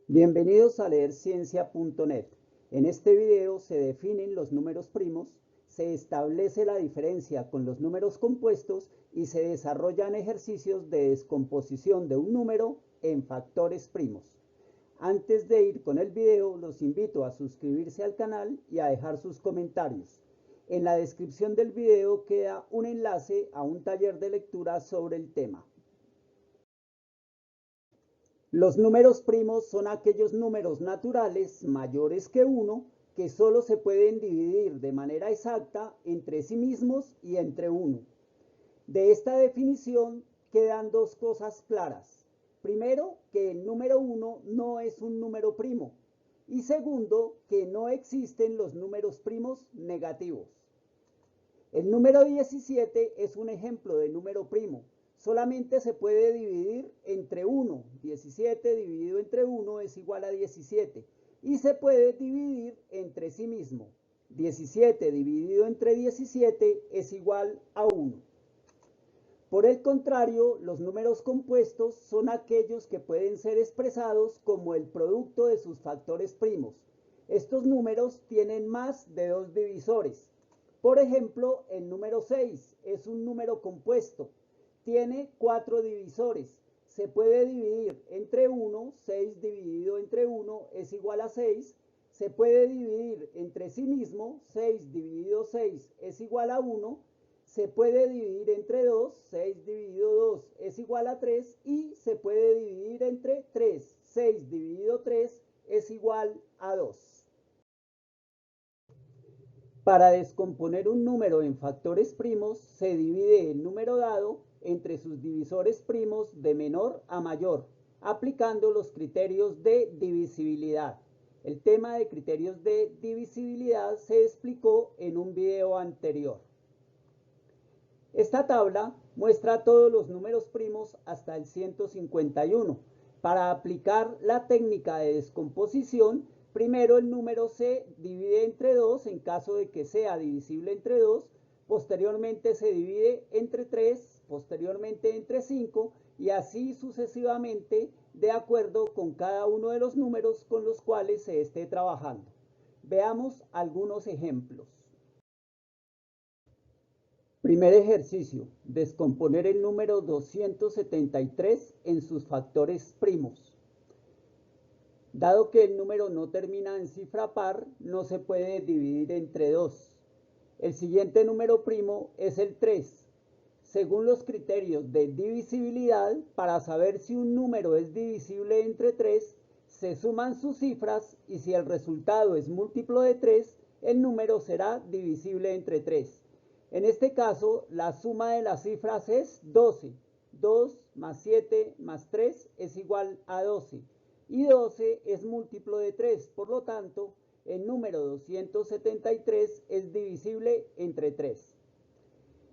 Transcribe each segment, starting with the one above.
Bienvenidos a leerciencia.net. En este video se definen los números primos, se establece la diferencia con los números compuestos y se desarrollan ejercicios de descomposición de un número en factores primos. Antes de ir con el video, los invito a suscribirse al canal y a dejar sus comentarios. En la descripción del video queda un enlace a un taller de lectura sobre el tema. Los números primos son aquellos números naturales mayores que 1 que solo se pueden dividir de manera exacta entre sí mismos y entre 1. De esta definición quedan dos cosas claras. Primero, que el número 1 no es un número primo. Y segundo, que no existen los números primos negativos. El número 17 es un ejemplo de número primo. Solamente se puede dividir entre 1. 17 dividido entre 1 es igual a 17. Y se puede dividir entre sí mismo. 17 dividido entre 17 es igual a 1. Por el contrario, los números compuestos son aquellos que pueden ser expresados como el producto de sus factores primos. Estos números tienen más de dos divisores. Por ejemplo, el número 6 es un número compuesto. Tiene 4 divisores. Se puede dividir entre 1, 6 dividido entre 1 es igual a 6. Se puede dividir entre sí mismo, 6 dividido 6 es igual a 1. Se puede dividir entre 2, 6 dividido 2 es igual a 3. Y se puede dividir entre 3, 6 dividido 3 es igual a 2. Para descomponer un número en factores primos, se divide el número dado entre sus divisores primos de menor a mayor, aplicando los criterios de divisibilidad. El tema de criterios de divisibilidad se explicó en un video anterior. Esta tabla muestra todos los números primos hasta el 151. Para aplicar la técnica de descomposición, primero el número se divide entre 2 en caso de que sea divisible entre 2, posteriormente se divide entre 3, posteriormente entre 5 y así sucesivamente de acuerdo con cada uno de los números con los cuales se esté trabajando. Veamos algunos ejemplos. Primer ejercicio, descomponer el número 273 en sus factores primos. Dado que el número no termina en cifra par, no se puede dividir entre 2. El siguiente número primo es el 3. Según los criterios de divisibilidad, para saber si un número es divisible entre 3, se suman sus cifras y si el resultado es múltiplo de 3, el número será divisible entre 3. En este caso, la suma de las cifras es 12. 2 más 7 más 3 es igual a 12. Y 12 es múltiplo de 3. Por lo tanto, el número 273 es divisible entre 3.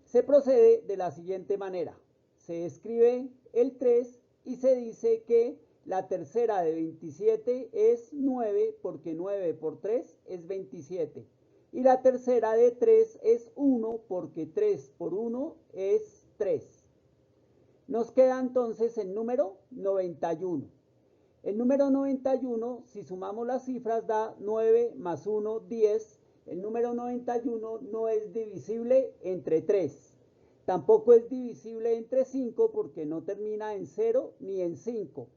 Se procede de la siguiente manera. Se escribe el 3 y se dice que la tercera de 27 es 9 porque 9 por 3 es 27. Y la tercera de 3 es 1 porque 3 por 1 es 3. Nos queda entonces el número 91. El número 91, si sumamos las cifras, da 9 más 1, 10. El número 91 no es divisible entre 3. Tampoco es divisible entre 5 porque no termina en 0 ni en 5.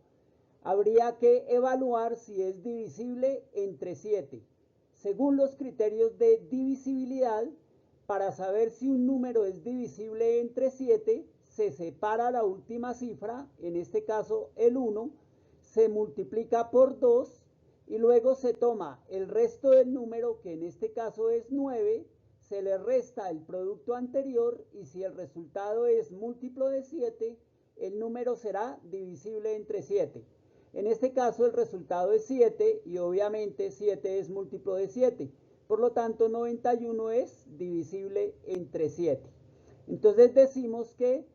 Habría que evaluar si es divisible entre 7. Según los criterios de divisibilidad, para saber si un número es divisible entre 7, se separa la última cifra, en este caso el 1, se multiplica por 2 y luego se toma el resto del número, que en este caso es 9, se le resta el producto anterior y si el resultado es múltiplo de 7, el número será divisible entre 7. En este caso el resultado es 7 y obviamente 7 es múltiplo de 7. Por lo tanto 91 es divisible entre 7. Entonces decimos que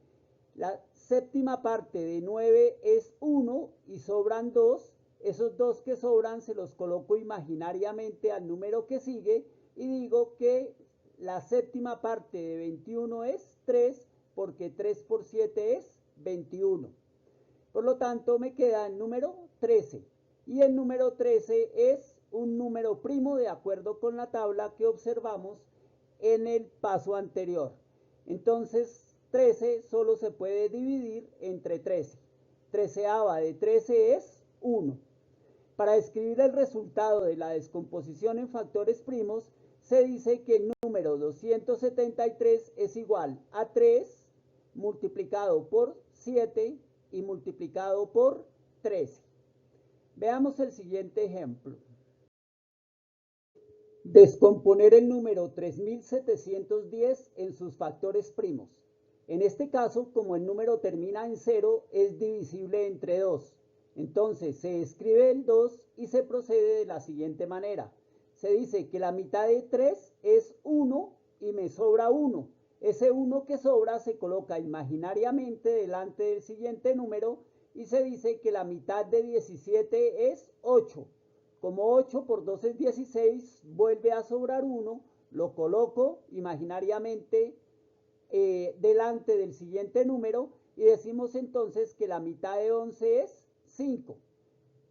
la séptima parte de 9 es 1 y sobran 2. Esos 2 que sobran se los coloco imaginariamente al número que sigue y digo que la séptima parte de 21 es 3 porque 3 por 7 es 21. Por lo tanto, me queda el número 13. y el número 13 es un número primo de acuerdo con la tabla que observamos en el paso anterior. Entonces 13 solo se puede dividir entre 13. Treceava de 13 es 1. Para escribir el resultado de la descomposición en factores primos, se dice que el número 273 es igual a 3 multiplicado por 7 y multiplicado por 13. Veamos el siguiente ejemplo. Descomponer el número 3710 en sus factores primos. En este caso, como el número termina en 0, es divisible entre 2. Entonces se escribe el 2 y se procede de la siguiente manera. Se dice que la mitad de 3 es 1 y me sobra 1. Ese 1 que sobra se coloca imaginariamente delante del siguiente número y se dice que la mitad de 17 es 8. Como 8 por 2 es 16, vuelve a sobrar 1, lo coloco imaginariamente delante del siguiente número y decimos entonces que la mitad de 11 es 5.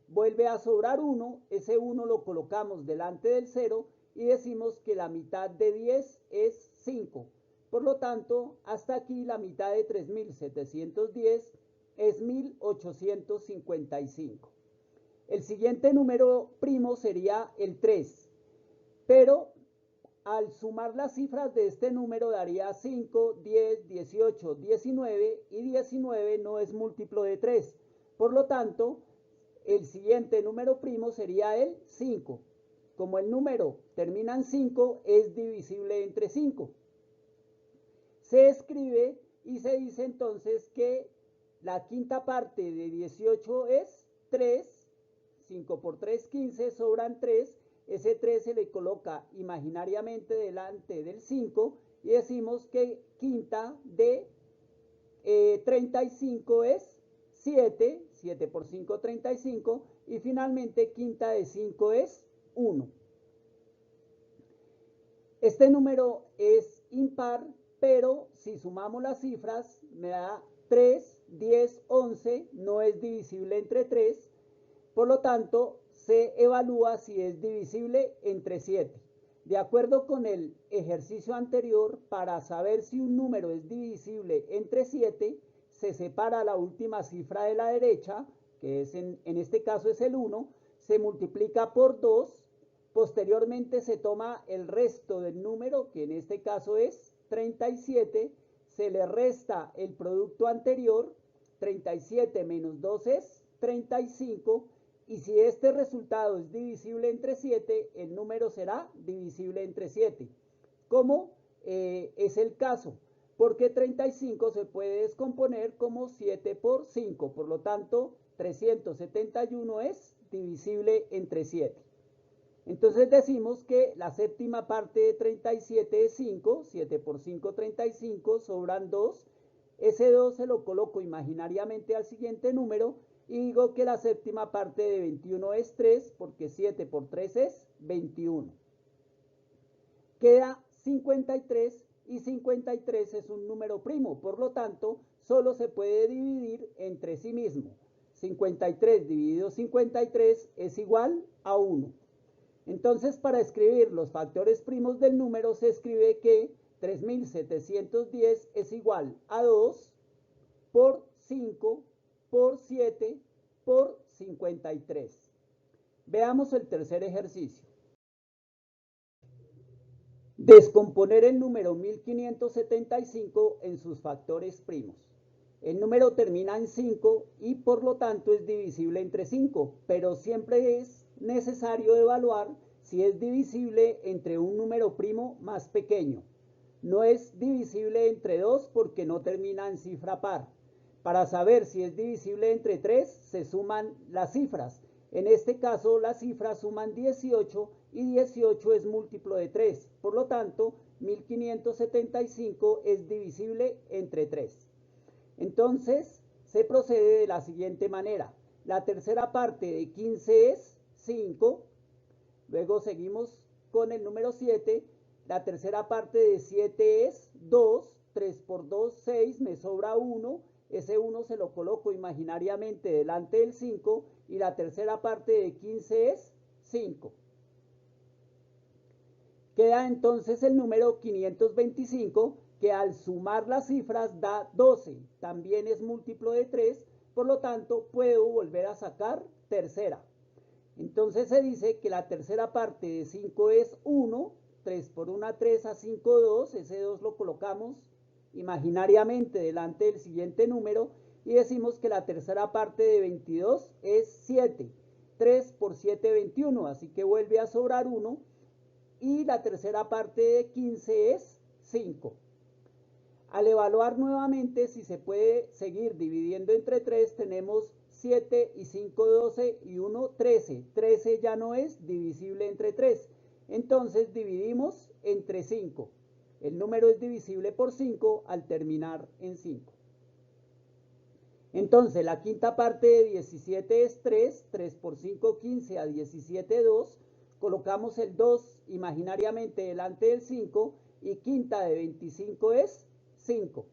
Vuelve a sobrar 1, ese 1 lo colocamos delante del 0 y decimos que la mitad de 10 es 5. Por lo tanto, hasta aquí la mitad de 3710 es 1855. El siguiente número primo sería el 3, pero al sumar las cifras de este número daría 5, 10, 18, 19 y 19 no es múltiplo de 3. Por lo tanto, el siguiente número primo sería el 5. Como el número termina en 5, es divisible entre 5. Se escribe y se dice entonces que la quinta parte de 18 es 3. 5 por 3, 15, sobran 3. Ese 3 se le coloca imaginariamente delante del 5 y decimos que quinta de 35 es 7. 7 por 5, 35. Y finalmente quinta de 5 es 1. Este número es impar, pero si sumamos las cifras me da 3, 10, 11. No es divisible entre 3. Por lo tanto, se evalúa si es divisible entre 7. De acuerdo con el ejercicio anterior, para saber si un número es divisible entre 7, se separa la última cifra de la derecha, que es en este caso es el 1, se multiplica por 2, posteriormente se toma el resto del número, que en este caso es 37, se le resta el producto anterior, 37 menos 2 es 35, y si este resultado es divisible entre 7, el número será divisible entre 7. ¿Cómo? Es el caso, porque 35 se puede descomponer como 7 por 5, por lo tanto 371 es divisible entre 7. Entonces decimos que la séptima parte de 37 es 5, 7 por 5, 35, sobran 2. Ese 2 se lo coloco imaginariamente al siguiente número y digo que la séptima parte de 21 es 3, porque 7 por 3 es 21. Queda 53 y 53 es un número primo, por lo tanto, solo se puede dividir entre sí mismo. 53 dividido 53 es igual a 1. Entonces, para escribir los factores primos del número, se escribe que 3710 es igual a 2 por 5 por 7 por 53. Veamos el tercer ejercicio. Descomponer el número 1575 en sus factores primos. El número termina en 5 y por lo tanto es divisible entre 5, pero siempre es necesario evaluar si es divisible entre un número primo más pequeño. No es divisible entre 2 porque no termina en cifra par. Para saber si es divisible entre 3, se suman las cifras. En este caso, las cifras suman 18 y 18 es múltiplo de 3. Por lo tanto, 1575 es divisible entre 3. Entonces, se procede de la siguiente manera. La tercera parte de 15 es 5. Luego seguimos con el número 7. La tercera parte de 7 es 2. 3 por 2, 6. Me sobra 1. ese 1 se lo coloco imaginariamente delante del 5 y la tercera parte de 15 es 5. Queda entonces el número 525, que al sumar las cifras da 12. También es múltiplo de 3, por lo tanto puedo volver a sacar tercera. Entonces se dice que la tercera parte de 5 es 1, 3 por 1, 3, a 5, 2. Ese 2 lo colocamos imaginariamente delante del siguiente número y decimos que la tercera parte de 22 es 7. 3 por 7, 21, así que vuelve a sobrar 1. Y la tercera parte de 15 es 5. Al evaluar nuevamente si se puede seguir dividiendo entre 3, tenemos 7 y 5, 12 y 1, 13. 13 ya no es divisible entre 3. Entonces dividimos entre 5. El número es divisible por 5 al terminar en 5. Entonces la quinta parte de 17 es 3. 3 por 5, 15, a 17, 2. Colocamos el 2 imaginariamente delante del 5 y quinta de 25 es 5.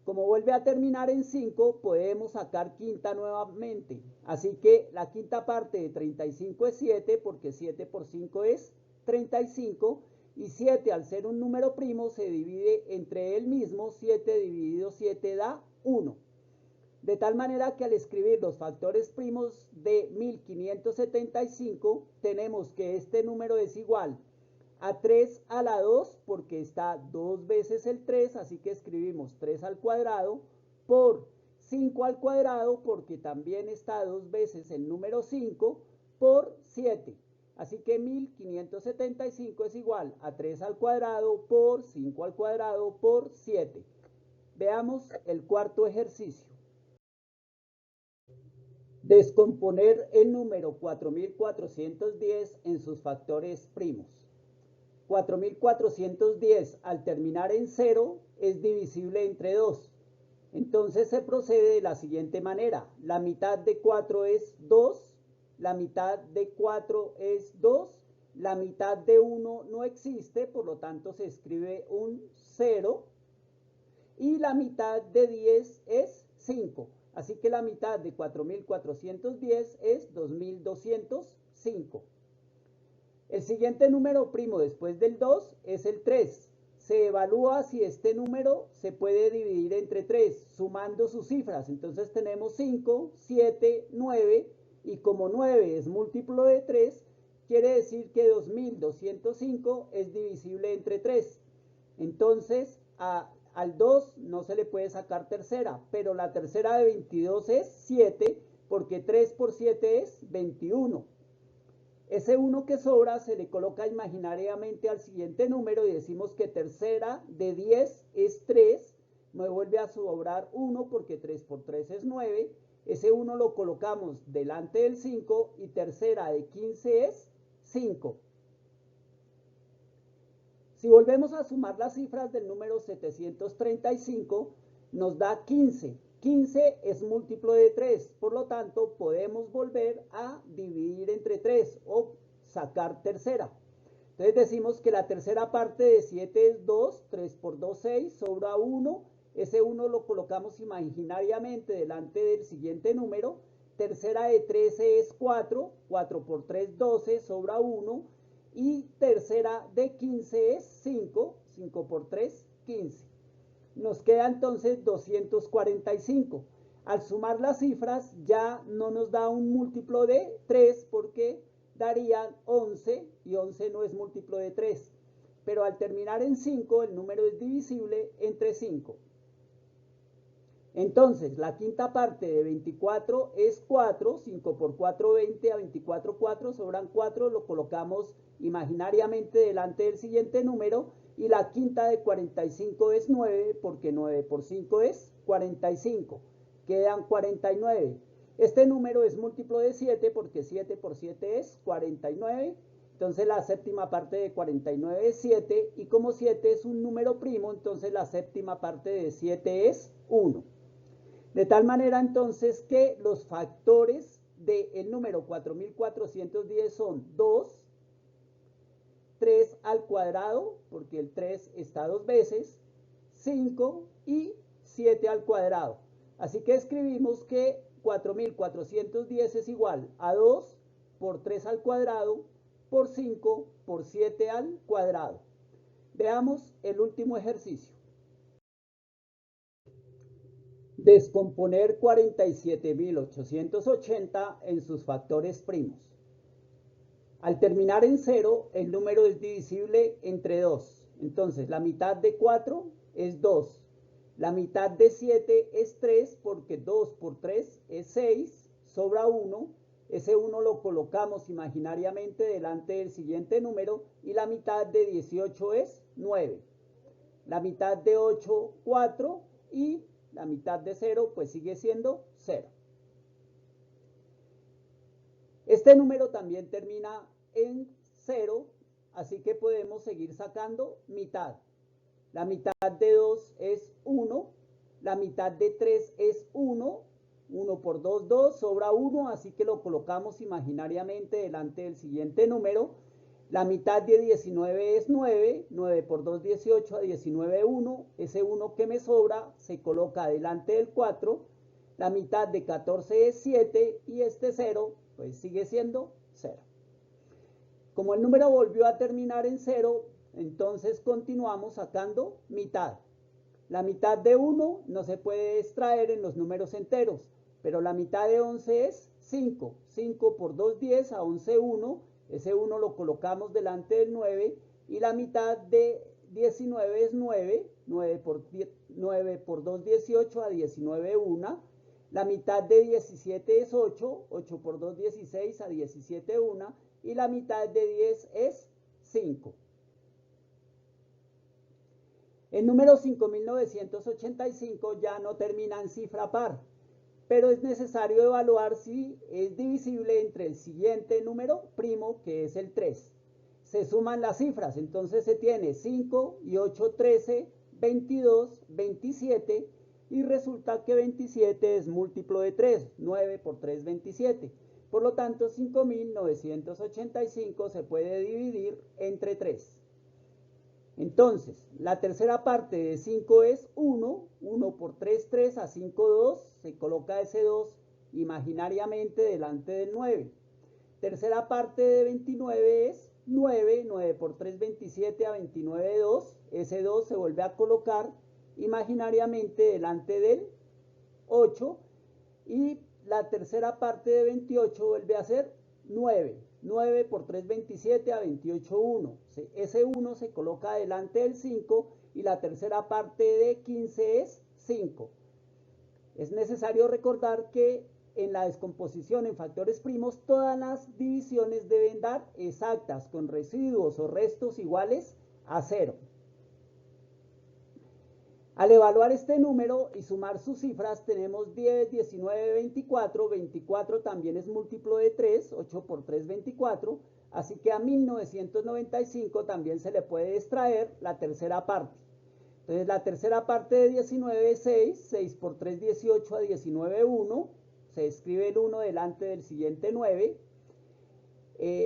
Como vuelve a terminar en 5, podemos sacar quinta nuevamente. Así que la quinta parte de 35 es 7, porque 7 por 5 es 35. Y 7, al ser un número primo, se divide entre él mismo. 7 dividido 7 da 1. De tal manera que al escribir los factores primos de 1575, tenemos que este número es igual a 3 a la 2, porque está 2 veces el 3, así que escribimos 3 al cuadrado, por 5 al cuadrado, porque también está 2 veces el número 5, por 7. Así que 1575 es igual a 3 al cuadrado por 5 al cuadrado por 7. Veamos el cuarto ejercicio. Descomponer el número 4410 en sus factores primos. 4410 al terminar en 0 es divisible entre 2. Entonces se procede de la siguiente manera. La mitad de 4 es 2, la mitad de 4 es 2, la mitad de 1 no existe, por lo tanto se escribe un 0, y la mitad de 10 es 5. Así que la mitad de 4410 es 2205. El siguiente número primo después del 2 es el 3. Se evalúa si este número se puede dividir entre 3 sumando sus cifras. Entonces tenemos 5, 7, 9 y como 9 es múltiplo de 3, quiere decir que 2205 es divisible entre 3. Entonces al 2 no se le puede sacar tercera, pero la tercera de 22 es 7, porque 3 por 7 es 21. Ese 1 que sobra se le coloca imaginariamente al siguiente número y decimos que tercera de 10 es 3. Me vuelve a sobrar 1 porque 3 por 3 es 9. Ese 1 lo colocamos delante del 5 y tercera de 15 es 5. Si volvemos a sumar las cifras del número 735, nos da 15. 15 es múltiplo de 3, por lo tanto podemos volver a dividir entre 3 o sacar tercera. Entonces decimos que la tercera parte de 7 es 2, 3 por 2, 6, sobra 1. Ese 1 lo colocamos imaginariamente delante del siguiente número. Tercera de 13 es 4, 4 por 3, 12, sobra 1. Y tercera de 15 es 5, 5 por 3, 15. Nos queda entonces 245. Al sumar las cifras ya no nos da un múltiplo de 3 porque darían 11 y 11 no es múltiplo de 3. Pero al terminar en 5 el número es divisible entre 5. Entonces la quinta parte de 24 es 4, 5 por 4, 20, a 24, 4, sobran 4, lo colocamos imaginariamente delante del siguiente número, y la quinta de 45 es 9, porque 9 por 5 es 45, quedan 49. Este número es múltiplo de 7, porque 7 por 7 es 49, entonces la séptima parte de 49 es 7, y como 7 es un número primo, entonces la séptima parte de 7 es 1. De tal manera entonces que los factores del número 4410 son 2, 3 al cuadrado, porque el 3 está 2 veces, 5 y 7 al cuadrado. Así que escribimos que 4410 es igual a 2 por 3 al cuadrado por 5 por 7 al cuadrado. Veamos el último ejercicio. Descomponer 47.880 en sus factores primos. Al terminar en 0, el número es divisible entre 2. Entonces, la mitad de 4 es 2. La mitad de 7 es 3 porque 2 por 3 es 6. Sobra 1. Ese 1 lo colocamos imaginariamente delante del siguiente número. Y la mitad de 18 es 9. La mitad de 8, 4. Y la mitad de 0 pues sigue siendo 0. Este número también termina en 0, así que podemos seguir sacando mitad. La mitad de 2 es 1, la mitad de 3 es 1, 1 por 2, 2, sobra 1, así que lo colocamos imaginariamente delante del siguiente número. La mitad de 19 es 9, 9 por 2, 18, a 19, 1. Ese 1 que me sobra se coloca delante del 4. La mitad de 14 es 7 y este 0 pues sigue siendo 0. Como el número volvió a terminar en 0, entonces continuamos sacando mitad. La mitad de 1 no se puede extraer en los números enteros, pero la mitad de 11 es 5. 5 por 2, 10, a 11, 1. Ese 1 lo colocamos delante del 9 y la mitad de 19 es 9. 9 por 2, 18, a 19, 1. La mitad de 17 es 8. 8 por 2, 16, a 17, 1. Y la mitad de 10 es 5. El número 5985 ya no termina en cifra par, pero es necesario evaluar si es divisible entre el siguiente número primo, que es el 3. Se suman las cifras, entonces se tiene 5 y 8, 13, 22, 27, y resulta que 27 es múltiplo de 3, 9 por 3, 27. Por lo tanto, 5985 se puede dividir entre 3. Entonces, la tercera parte de 5 es 1, 1 por 3, 3, a 5, 2, se coloca ese 2 imaginariamente delante del 9. Tercera parte de 29 es 9, 9 por 3, 27, a 29, 2, ese 2 se vuelve a colocar imaginariamente delante del 8, y la tercera parte de 28 vuelve a ser 9. 9 por 3, 27, a 28, 1. Ese 1 se coloca delante del 5 y la tercera parte de 15 es 5. Es necesario recordar que en la descomposición en factores primos todas las divisiones deben dar exactas, con residuos o restos iguales a 0. Al evaluar este número y sumar sus cifras, tenemos 10, 19, 24. 24 también es múltiplo de 3, 8 por 3, 24. Así que a 1995 también se le puede extraer la tercera parte. Entonces la tercera parte de 19 es 6, 6 por 3, 18, a 19, 1. Se escribe el 1 delante del siguiente 9.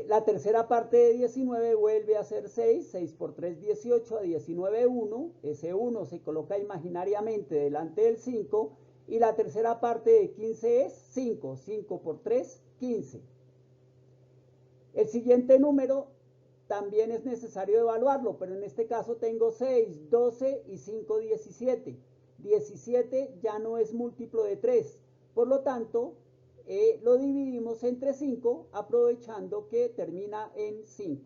La tercera parte de 19 vuelve a ser 6, 6 por 3, 18, a 19, 1. Ese 1 se coloca imaginariamente delante del 5. Y la tercera parte de 15 es 5, 5 por 3, 15. El siguiente número también es necesario evaluarlo, pero en este caso tengo 6, 12 y 5, 17. 17 ya no es múltiplo de 3, por lo tanto, lo dividimos entre 5, aprovechando que termina en 5.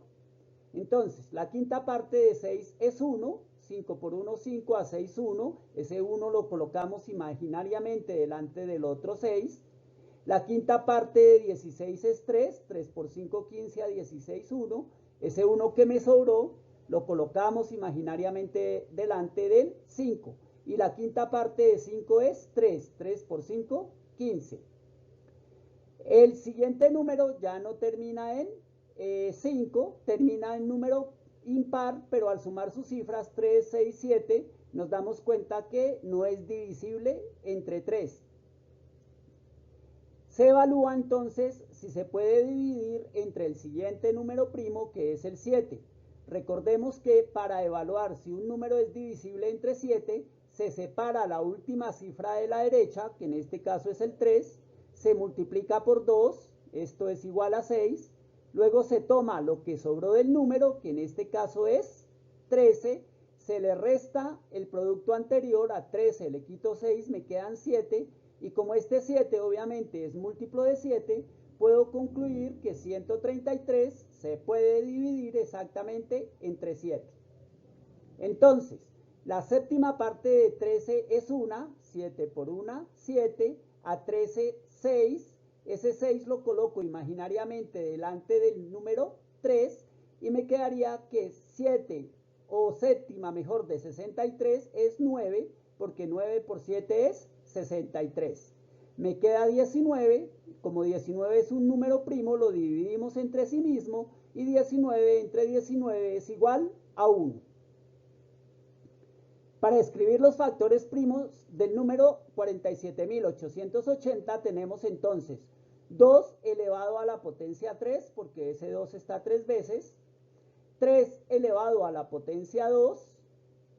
Entonces, la quinta parte de 6 es 1, 5 por 1, 5, a 6, 1. Ese 1 lo colocamos imaginariamente delante del otro 6. La quinta parte de 16 es 3, 3 por 5, 15, a 16, 1. Ese 1 que me sobró lo colocamos imaginariamente delante del 5. Y la quinta parte de 5 es 3, 3 por 5, 15. El siguiente número ya no termina en 5, termina en número impar, pero al sumar sus cifras 3, 6, 7, nos damos cuenta que no es divisible entre 3. Se evalúa entonces si se puede dividir entre el siguiente número primo, que es el 7. Recordemos que para evaluar si un número es divisible entre 7, se separa la última cifra de la derecha, que en este caso es el 3, se multiplica por 2, esto es igual a 6, luego se toma lo que sobró del número, que en este caso es 13, se le resta el producto anterior, a 13 le quito 6, me quedan 7, y como este 7 obviamente es múltiplo de 7, puedo concluir que 133 se puede dividir exactamente entre 7. Entonces, la séptima parte de 13 es 1, 7 por 1, 7, a 13, 6, ese 6 lo coloco imaginariamente delante del número 3 y me quedaría que 7 o séptima mejor de 63 es 9, porque 9 por 7 es 63. Me queda 19, como 19 es un número primo, lo dividimos entre sí mismo y 19 entre 19 es igual a 1. Para escribir los factores primos del número 47.880 tenemos entonces 2 elevado a la potencia 3, porque ese 2 está 3 veces, 3 elevado a la potencia 2,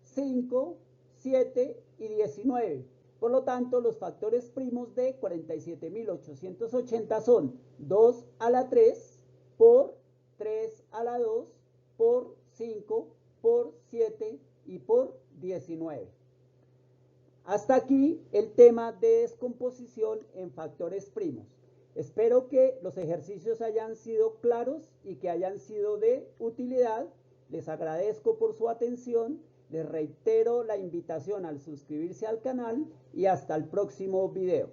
5, 7 y 19. Por lo tanto, los factores primos de 47.880 son 2 a la 3 por 3 a la 2 por 5 por 7 y por 19. Hasta aquí el tema de descomposición en factores primos. Espero que los ejercicios hayan sido claros y que hayan sido de utilidad. Les agradezco por su atención. Les reitero la invitación al suscribirse al canal y hasta el próximo video.